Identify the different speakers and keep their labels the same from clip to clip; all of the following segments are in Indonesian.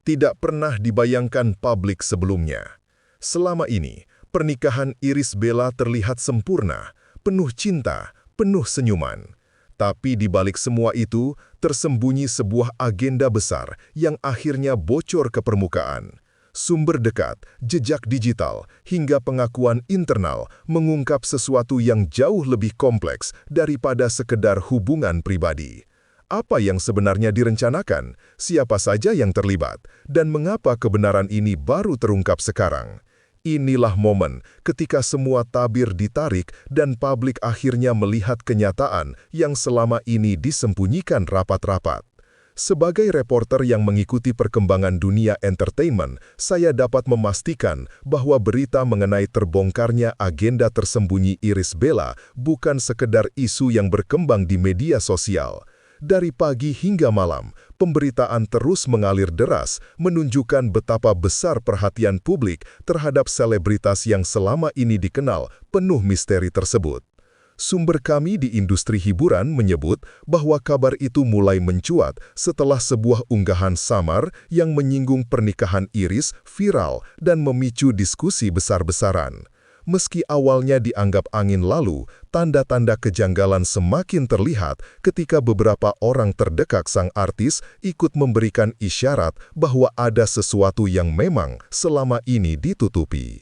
Speaker 1: tidak pernah dibayangkan publik sebelumnya. Selama ini, pernikahan Iris Bella terlihat sempurna, penuh cinta, penuh senyuman. Tapi di balik semua itu, tersembunyi sebuah agenda besar yang akhirnya bocor ke permukaan. Sumber dekat, jejak digital, hingga pengakuan internal mengungkap sesuatu yang jauh lebih kompleks daripada sekedar hubungan pribadi. Apa yang sebenarnya direncanakan, siapa saja yang terlibat, dan mengapa kebenaran ini baru terungkap sekarang? Inilah momen ketika semua tabir ditarik dan publik akhirnya melihat kenyataan yang selama ini disembunyikan rapat-rapat. Sebagai reporter yang mengikuti perkembangan dunia entertainment, saya dapat memastikan bahwa berita mengenai terbongkarnya agenda tersembunyi Iris Bella bukan sekedar isu yang berkembang di media sosial. Dari pagi hingga malam, pemberitaan terus mengalir deras, menunjukkan betapa besar perhatian publik terhadap selebritas yang selama ini dikenal penuh misteri tersebut. Sumber kami di industri hiburan menyebut bahwa kabar itu mulai mencuat setelah sebuah unggahan samar yang menyinggung pernikahan Iris viral dan memicu diskusi besar-besaran. Meski awalnya dianggap angin lalu, tanda-tanda kejanggalan semakin terlihat ketika beberapa orang terdekat sang artis ikut memberikan isyarat bahwa ada sesuatu yang memang selama ini ditutupi.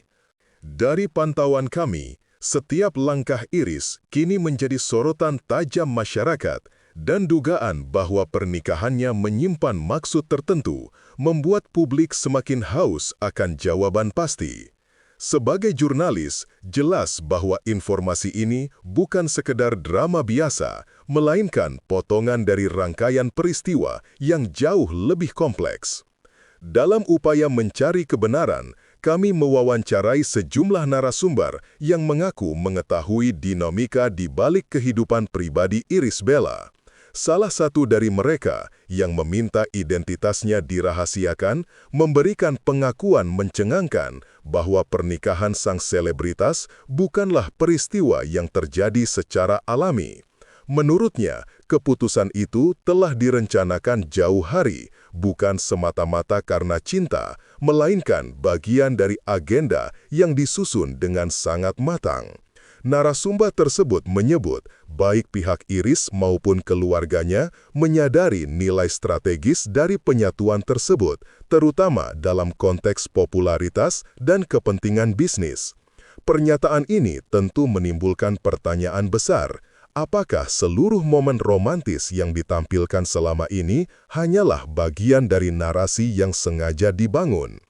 Speaker 1: Dari pantauan kami, setiap langkah Iris kini menjadi sorotan tajam masyarakat dan dugaan bahwa pernikahannya menyimpan maksud tertentu membuat publik semakin haus akan jawaban pasti. Sebagai jurnalis, jelas bahwa informasi ini bukan sekedar drama biasa, melainkan potongan dari rangkaian peristiwa yang jauh lebih kompleks. Dalam upaya mencari kebenaran, kami mewawancarai sejumlah narasumber yang mengaku mengetahui dinamika di balik kehidupan pribadi Iris Bella. Salah satu dari mereka yang meminta identitasnya dirahasiakan memberikan pengakuan mencengangkan bahwa pernikahan sang selebritas bukanlah peristiwa yang terjadi secara alami. Menurutnya, keputusan itu telah direncanakan jauh hari, bukan semata-mata karena cinta, melainkan bagian dari agenda yang disusun dengan sangat matang. Narasumber tersebut menyebut baik pihak Iris maupun keluarganya menyadari nilai strategis dari penyatuan tersebut, terutama dalam konteks popularitas dan kepentingan bisnis. Pernyataan ini tentu menimbulkan pertanyaan besar. Apakah seluruh momen romantis yang ditampilkan selama ini hanyalah bagian dari narasi yang sengaja dibangun?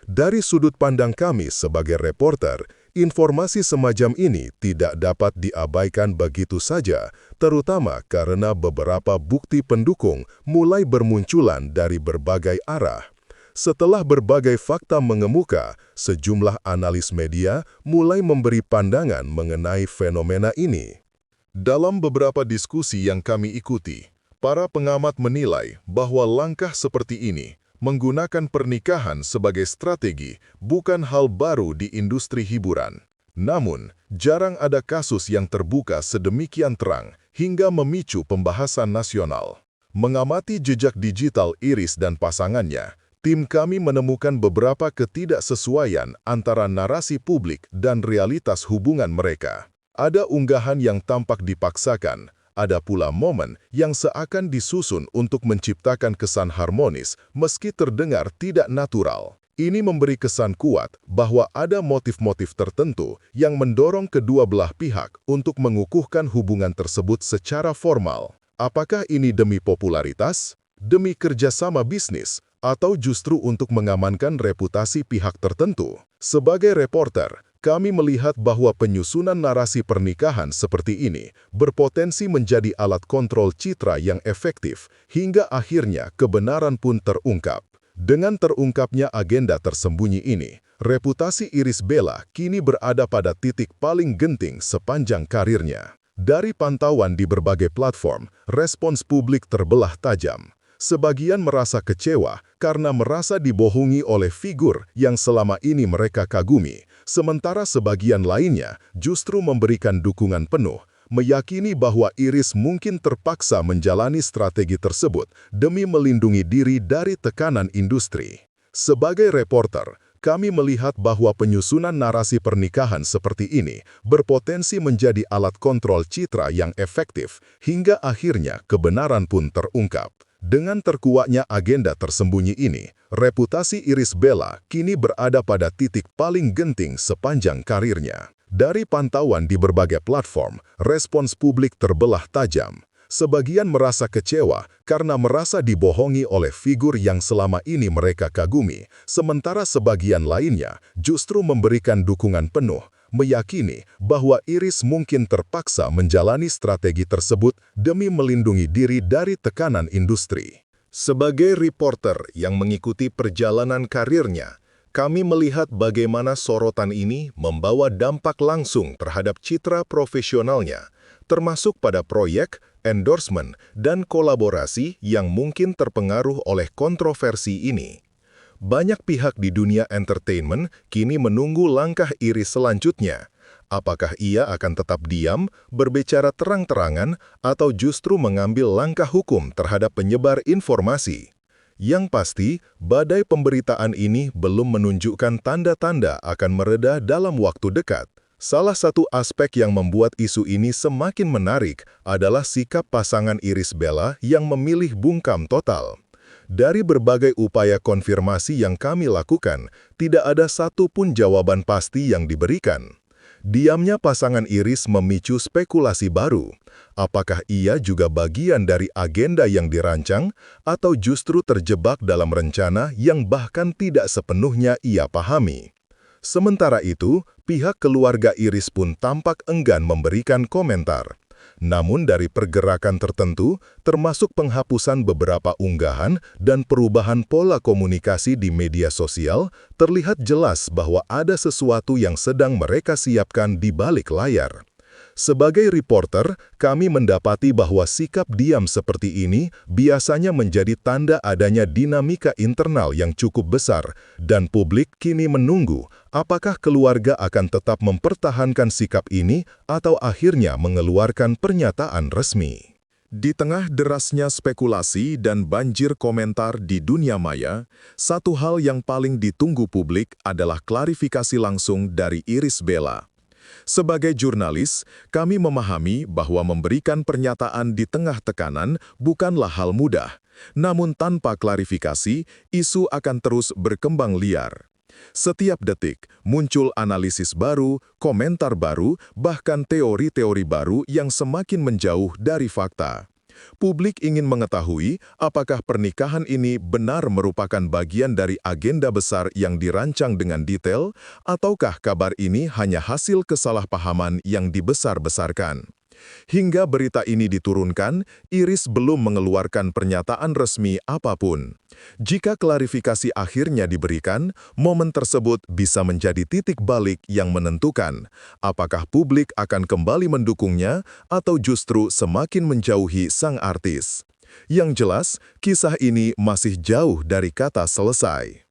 Speaker 1: Dari sudut pandang kami sebagai reporter, informasi semacam ini tidak dapat diabaikan begitu saja, terutama karena beberapa bukti pendukung mulai bermunculan dari berbagai arah. Setelah berbagai fakta mengemuka, sejumlah analis media mulai memberi pandangan mengenai fenomena ini. Dalam beberapa diskusi yang kami ikuti, para pengamat menilai bahwa langkah seperti ini menggunakan pernikahan sebagai strategi bukan hal baru di industri hiburan. Namun, jarang ada kasus yang terbuka sedemikian terang hingga memicu pembahasan nasional. Mengamati jejak digital Iris dan pasangannya, tim kami menemukan beberapa ketidaksesuaian antara narasi publik dan realitas hubungan mereka. Ada unggahan yang tampak dipaksakan, ada pula momen yang seakan disusun untuk menciptakan kesan harmonis meski terdengar tidak natural. Ini memberi kesan kuat bahwa ada motif-motif tertentu yang mendorong kedua belah pihak untuk mengukuhkan hubungan tersebut secara formal. Apakah ini demi popularitas, demi kerjasama bisnis, atau justru untuk mengamankan reputasi pihak tertentu? Sebagai reporter, kami melihat bahwa penyusunan narasi pernikahan seperti ini berpotensi menjadi alat kontrol citra yang efektif hingga akhirnya kebenaran pun terungkap. Dengan terungkapnya agenda tersembunyi ini, reputasi Iris Bella kini berada pada titik paling genting sepanjang karirnya. Dari pantauan di berbagai platform, respons publik terbelah tajam. Sebagian merasa kecewa karena merasa dibohongi oleh figur yang selama ini mereka kagumi, sementara sebagian lainnya justru memberikan dukungan penuh, meyakini bahwa Iris mungkin terpaksa menjalani strategi tersebut demi melindungi diri dari tekanan industri. Sebagai reporter, kami melihat bahwa penyusunan narasi pernikahan seperti ini berpotensi menjadi alat kontrol citra yang efektif hingga akhirnya kebenaran pun terungkap. Dengan terkuaknya agenda tersembunyi ini, reputasi Iris Bella kini berada pada titik paling genting sepanjang karirnya. Dari pantauan di berbagai platform, respons publik terbelah tajam. Sebagian merasa kecewa karena merasa dibohongi oleh figur yang selama ini mereka kagumi, sementara sebagian lainnya justru memberikan dukungan penuh, meyakini bahwa Iris mungkin terpaksa menjalani strategi tersebut demi melindungi diri dari tekanan industri. Sebagai reporter yang mengikuti perjalanan karirnya, kami melihat bagaimana sorotan ini membawa dampak langsung terhadap citra profesionalnya, termasuk pada proyek, endorsement, dan kolaborasi yang mungkin terpengaruh oleh kontroversi ini. Banyak pihak di dunia entertainment kini menunggu langkah Iris selanjutnya. Apakah ia akan tetap diam, berbicara terang-terangan, atau justru mengambil langkah hukum terhadap penyebar informasi? Yang pasti, badai pemberitaan ini belum menunjukkan tanda-tanda akan mereda dalam waktu dekat. Salah satu aspek yang membuat isu ini semakin menarik adalah sikap pasangan Iris Bella yang memilih bungkam total. Dari berbagai upaya konfirmasi yang kami lakukan, tidak ada satupun jawaban pasti yang diberikan. Diamnya pasangan Iris memicu spekulasi baru. Apakah ia juga bagian dari agenda yang dirancang, atau justru terjebak dalam rencana yang bahkan tidak sepenuhnya ia pahami? Sementara itu, pihak keluarga Iris pun tampak enggan memberikan komentar. Namun dari pergerakan tertentu, termasuk penghapusan beberapa unggahan dan perubahan pola komunikasi di media sosial, terlihat jelas bahwa ada sesuatu yang sedang mereka siapkan di balik layar. Sebagai reporter, kami mendapati bahwa sikap diam seperti ini biasanya menjadi tanda adanya dinamika internal yang cukup besar, dan publik kini menunggu apakah keluarga akan tetap mempertahankan sikap ini atau akhirnya mengeluarkan pernyataan resmi. Di tengah derasnya spekulasi dan banjir komentar di dunia maya, satu hal yang paling ditunggu publik adalah klarifikasi langsung dari Iris Bella. Sebagai jurnalis, kami memahami bahwa memberikan pernyataan di tengah tekanan bukanlah hal mudah. Namun tanpa klarifikasi, isu akan terus berkembang liar. Setiap detik, muncul analisis baru, komentar baru, bahkan teori-teori baru yang semakin menjauh dari fakta. Publik ingin mengetahui apakah pernikahan ini benar merupakan bagian dari agenda besar yang dirancang dengan detail, ataukah kabar ini hanya hasil kesalahpahaman yang dibesar-besarkan. Hingga berita ini diturunkan, Iris belum mengeluarkan pernyataan resmi apapun. Jika klarifikasi akhirnya diberikan, momen tersebut bisa menjadi titik balik yang menentukan apakah publik akan kembali mendukungnya atau justru semakin menjauhi sang artis. Yang jelas, kisah ini masih jauh dari kata selesai.